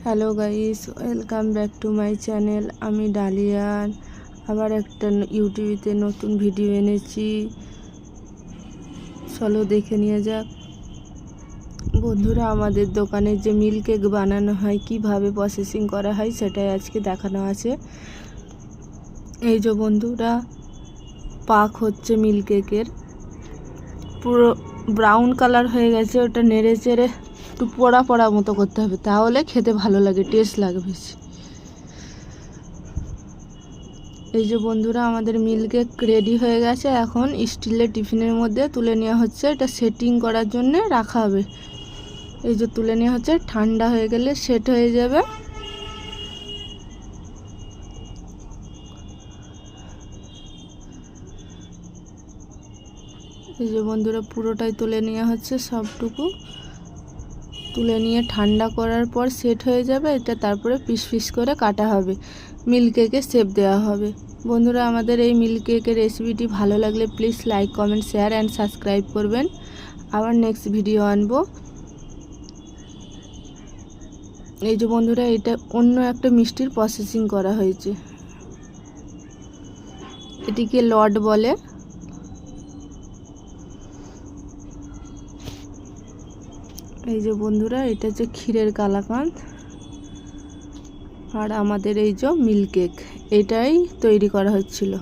Hello guys, welcome back to my channel. আমি Dalian আবার একটা ইউটিউবেতে নতুন ভিডিও এনেছি, চলো দেখে নিয়ে যাক। বন্ধুরা, আমাদের দোকানে যে মিল্ক কেক বানানো হয়, কিভাবে প্রসেসিং করা হয় সেটাই আজকে দেখানো আছে। এই যে বন্ধুরা, পাক হচ্ছে মিল্ক কেকের, পুরো ব্রাউন কালার হয়ে গেছে। ওটা নেড়ে চেড়ে একটু পোড়া পোড়া মতো করতে হবে, তাহলে খেতে ভালো লাগে, টেস্ট লাগে বেশি। এই যে বন্ধুরা, আমাদের মিল্ক কেক রেডি হয়ে গেছে। এখন স্টিলের টিফিনের মধ্যে তুলে নেওয়া হচ্ছে, এটা সেটিং করার জন্য রাখা হবে। এই যে তুলে নেওয়া হচ্ছে, ঠান্ডা হয়ে গেলে সেট হয়ে যাবে। এই যে বন্ধুরা, পুরোটাই তুলে নেওয়া হচ্ছে, সবটুকু তুলে নিয়ে ঠান্ডা করার পর সেট হয়ে যাবে। এটা তারপরে পিস পিস করে কাটা হবে, মিল্ক কেকে শেপ দেওয়া হবে। বন্ধুরা, আমাদের এই মিল্ক কেকের রেসিপিটি ভালো লাগলে please like, comment, share and subscribe করবেন। আবার নেক্সট ভিডিও আনবো। এই যে বন্ধুরা, এটা অন্য একটা মিষ্টির প্রসেসিং করা হয়েছে, এটিকে লড বলে। এই যে বন্ধুরা, এটা হচ্ছে ক্ষীরের কালাকাঁদ, আর আমাদের এই যে মিল্ক কেক, এটাই তৈরি করা হচ্ছিল।